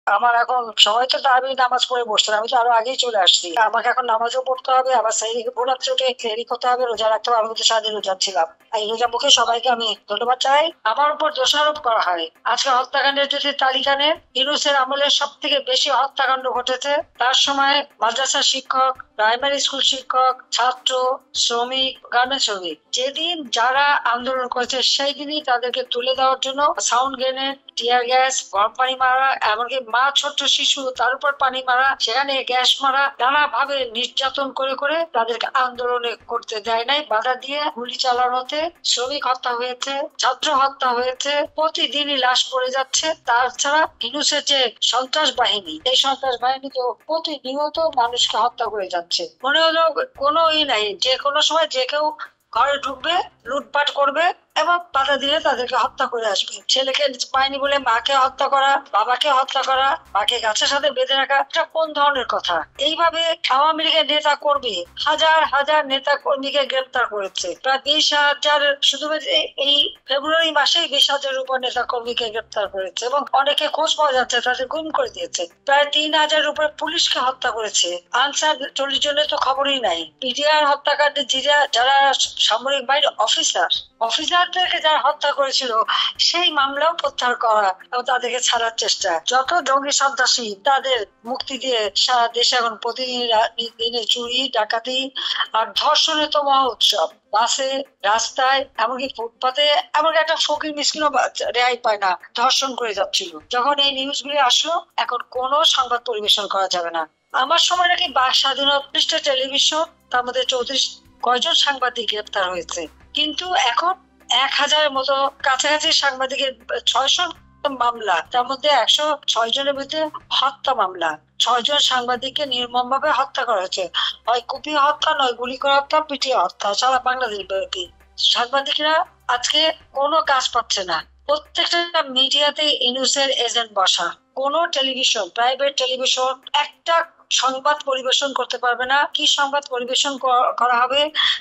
আমার এখন সময় তো আমি নামাজ পড়ে বসতে আমি তো আরো আগেই চলে আসছি। আমাকে এখন নামাজও পড়তে হবে, আবার সেই ভোরাত্রে উঠে ক্লেরি করতে হবে, রোজা রাখতে হবে। আমি তো সারাদিন রোজা ছিলাম। এই রোজা মুখে সবাইকে আমি ধন্যবাদ চাই। আমার উপর দোষারোপ করা হয়। আজকে হত্যাকাণ্ডের যদি তালিকা নেন, ইউনূসের আমলে সব থেকে বেশি হত্যাকাণ্ড ঘটেছে। তার সময় মাদ্রাসা শিক্ষক, প্রাইমারি স্কুল শিক্ষক, ছাত্র, শ্রমিক, গার্মেন্টস শ্রমিক, যেদিন যারা আন্দোলন করেছে সেই দিনই তাদেরকে তুলে দেওয়ার জন্য সাউন্ড গ্রেনেড, টিয়ার গ্যাস, গরম পানি মারা, এমনকি মা ছোট্ট শিশু তার উপর পানি মারা, সেখানে গ্যাস মারা, নানা ভাবে নির্যাতন করে করে তাদেরকে আন্দোলনে করতে দেয় নাই, বাধা দিয়ে গুলি চালানোতে শ্রমিক হত্যা হয়েছে, ছাত্র হত্যা হয়েছে, প্রতিদিনই লাশ পড়ে যাচ্ছে। তাছাড়া ইউনূসের যে সন্ত্রাস বাহিনী, এই সন্ত্রাস বাহিনী তো প্রতিনিয়ত মানুষকে হত্যা করে যাচ্ছে। মনে হলো কোনো নাই, যে কোনো সময় যে কেউ ঘরে ঢুকবে, লুটপাট করবে এবং বাধা দিয়ে তাদেরকে হত্যা করে আসবে। ছেলেকে পায়নি বলে মাকে হত্যা করা, বাবাকে হত্যা করা, মাকে গাছের সাথে বেঁধে রাখা, এটা কোন ধরনের কথা? এইভাবে আওয়ামী লীগের নেতা কর্মী হাজার হাজার নেতা কর্মীকে গ্রেপ্তার করেছে। প্রায় 20,000, শুধু এই ফেব্রুয়ারি মাসেই 20,000 উপর নেতা কর্মীকে গ্রেপ্তার করেছে এবং অনেকে খোঁজ পাওয়া যাচ্ছে, তাদের গুম করে দিয়েছে। প্রায় 3,000 উপরে পুলিশকে হত্যা করেছে। আনসার 40 জনের তো খবরই নাই। পিডিআর হত্যাকাণ্ডে যারা সামরিক বাহিনীর অফিসারদেরকে যারা হত্যা করেছিল, সেই মামলাও প্রত্যাহার করা এবং তাদেরকে ছাড়ার চেষ্টা। যত জঙ্গি সন্ত্রাসী তাদের মুক্তি দিয়ে সারা দেশে এখন প্রতিদিন দিনে চুরি, ডাকাতি আর ধর্ষণের তো মহোৎসব। বাসে, রাস্তায়, এমনকি ফুটপাতে, এমনকি একটা ফকির মিসকিনও রেহাই পায় না, ধর্ষণ করে যাচ্ছিল। যখন এই নিউজগুলি আসলো, এখন কোনো সংবাদ পরিবেশন করা যাবে না। আমার সময় নাকি স্বাধীনতা পৃষ্ঠের টেলিভিশন, তার মধ্যে 34 কয়জন সাংবাদিক গ্রেপ্তার হয়েছে, কিন্তু এখন 1,000-এর মতো কাছাকাছি সাংবাদিকের 600 মামলা, তার মধ্যে 106 জনের বিরুদ্ধে হত্যা মামলা। 6 জন সাংবাদিককে নির্মম ভাবে হত্যা করা হয়েছে, হয় কুপিয়ে হত্যা, নয় গুলি করে হত্যা, পিটিয়ে হত্যা, সারা বাংলাদেশ ব্যাপী। সাংবাদিকরা আজকে কোনো কাজ পাচ্ছে না। প্রত্যেকটা মিডিয়াতে ইউনূসের এজেন্ট বসা। কোনো টেলিভিশন, প্রাইভেট টেলিভিশন একটা সংবাদ পরিবেশন করতে পারবে না। কি সংবাদ পরিবেশন করা হবে?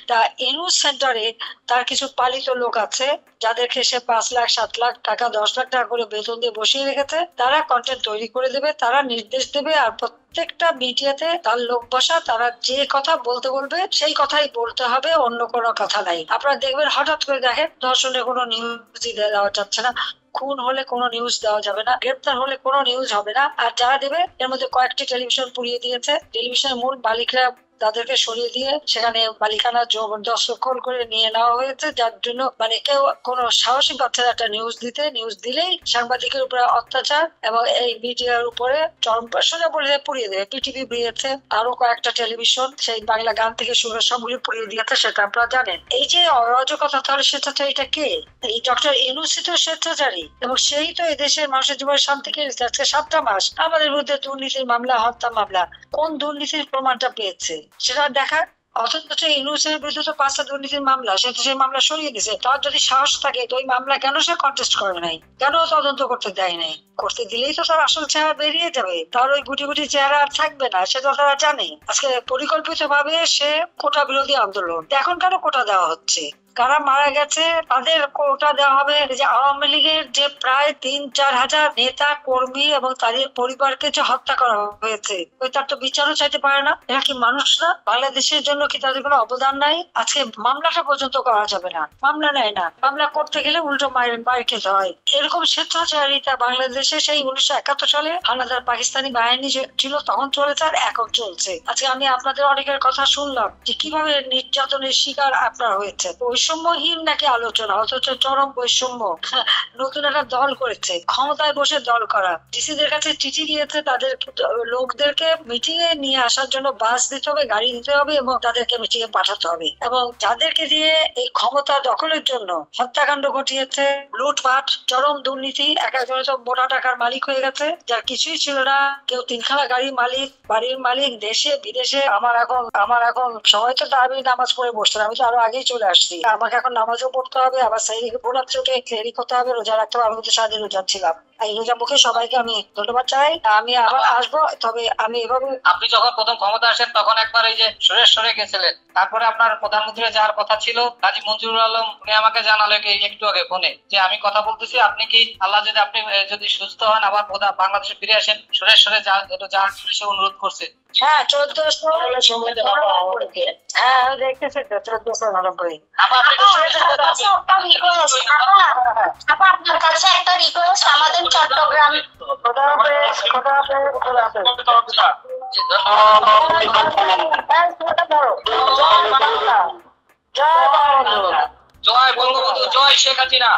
তা ইউনূস সেন্টারে তার কিছু পালিত লোক আছে, যাদেরকে সে 5 লাখ, 7 লাখ টাকা, 10 লাখ টাকা করে বেতন দিয়ে বসিয়ে রেখেছে। তারা কন্টেন্ট তৈরি করে দেবে, তারা নির্দেশ দেবে, আর প্রত্যেকটা মিডিয়াতে তার লোক বসা, তারা যে কথা বলতে বলবে সেই কথাই বলতে হবে, অন্য কোনো কথা নাই। আপনারা দেখবেন, হঠাৎ করে দেখেন ধর্ষণের কোনো নিউজই দেওয়া যাচ্ছে না, খুন হলে কোনো নিউজ দেওয়া যাবে না, গ্রেপ্তার হলে কোনো নিউজ হবে না। আর যারা দেবে, এর মধ্যে কয়েকটি টেলিভিশন পুড়িয়ে দিয়েছে। টেলিভিশনের মূল মালিকরা তাদেরকে সরিয়ে দিয়ে সেখানে মালিকানা দখল করে নিয়ে নেওয়া হয়েছে, যার জন্য কেউ কোনো সাহসী পাচ্ছে না একটা নিউজ দিতে। নিউজ দিলেই সাংবাদিকের উপরে অত্যাচার এবং এই মিডিয়ার উপরে চরম সোজা পুড়িয়ে দেবে। পিটিভি পুড়িয়েছে, আরো কয়েকটা টেলিভিশন, সেই বাংলা গান থেকে শুরু সবগুলি পুড়িয়ে দিয়েছে, সেটা আপনারা জানেন। এই যে অরাজকতা, তাহলে স্বেচ্ছাচারীটা কে? এই ডক্টর ইউনূস তো স্বেচ্ছাচারী, এবং সেই তো এই দেশের মানুষের জীবনের শান্তি কেড়েছে। আজকে 7টা মাস আমাদের বিরুদ্ধে দুর্নীতির মামলা, হত্যা মামলা। কোন দুর্নীতির প্রমাণটা পেয়েছে সেটা দেখার। অথচ ইউনূসের বিরুদ্ধে তো 5টা দুর্নীতির মামলা, সে তো সেই মামলা সরিয়ে দিয়েছে। তার যদি সাহস থাকে তো ওই মামলা কেন সে কন্টেস্ট করে নাই, কেন তদন্ত করতে দেয় নাই? করতে দিলেই তো তার আসল চেহারা বেরিয়ে যাবে, তার ওই গুটি গুটি চেহারা আর থাকবে না, সেটা তারা জানে। আজকে পরিকল্পিত ভাবে সে কোটা বিরোধী আন্দোলন, এখন কেন কোটা দেওয়া হচ্ছে? কারা মারা গেছে তাদের কোটা দেওয়া হবে। যে আওয়ামী লীগের যে প্রায় 3-4 হাজার নেতা কর্মী এবং তাদের পরিবারকে যে হত্যা করা হয়েছে, ওই তার তো বিচারও চাইতে পারে না। এরা কি মানুষ না? বাংলাদেশের জন্য কি তাদের কোনো অবদান নাই? আজকে মামলাটা পর্যন্ত করা যাবে না, মামলা নেয় না। মামলা করতে গেলে উল্টো মার খেতে হয়। এরকম স্বেচ্ছাচারিতা বাংলাদেশে সেই 1971 সালে হানাদার পাকিস্তানি বাহিনী ছিল, তখন চলেছে আর এখন চলছে। আজকে আমি আপনাদের অনেকের কথা শুনলাম যে কিভাবে নির্যাতনের শিকার আপনার হয়েছে। বৈষম্যহীন নাকি আলোচনা, অথচ চরম বৈষম্য। নতুন একটা দল করেছে, ক্ষমতায় বসে দল করা। ডিসিদের কাছে চিঠি দিয়েছে, তাদের লোকদেরকে মিটিং এ নিয়ে আসার জন্য বাস দিতে হবে, গাড়ি দিতে হবে এবং তাদেরকে মিটিং এ পাঠাতে হবে। এবং যাদেরকে দিয়ে এই ক্ষমতা দখলের জন্য হত্যাকাণ্ড ঘটিয়েছে, লুটপাট, চরম দুর্নীতি, এক একজন তো মোটা টাকার মালিক হয়ে গেছে, যার কিছুই ছিল না। কেউ 3খানা গাড়ির মালিক, বাড়ির মালিক, দেশে বিদেশে। আমার এখন সময় তো আমি নামাজ পড়ে বসতে আমি তো আরো আগেই চলে আসছি। আমাকে এখন নামাজও পড়তে হবে, আবার সেই ভোরাত্রে উঠে ক্লেরি করতে হবে, রোজা রাখতে হবে। আমি তো সারাদিন রোজা ছিলাম। এই রোজা মুখে সবাইকে আমি ধন্যবাদ চাই। আমি আবার আসবো, তবে আমি এভাবে। আপনি যখন প্রথম ক্ষমতা আসেন তখন একবার এই যে সরে গেছিলেন, তারপরে আপনার প্রধানমন্ত্রী যাওয়ার কথা ছিল কাজী মঞ্জুরুল আলম, উনি আমাকে জানালো একটু আগে ফোনে যে আমি কথা বলতেছি, আপনি কি আল্লাহ যদি আপনি যদি সুস্থ হন, আবার বাংলাদেশে ফিরে আসেন, সুরেশ্বরে যাওয়ার সে অনুরোধ করছে। হ্যাঁ 1400 হ্যাঁ আমি দেখতেছি তো 1490। আপনার কাছে একটা রিকোয়েস্ট, আমাদের চট্টগ্রাম খোদা হাফেজ, খোদা হাফেজ, খোদা হাফেজ। জি, ধন্যবাদ। হ্যাঁ, খোদা ধরো। জয় বাংলা, জয় বাংলা। জয় বঙ্গবন্ধু, জয় শেখ হাসিনা।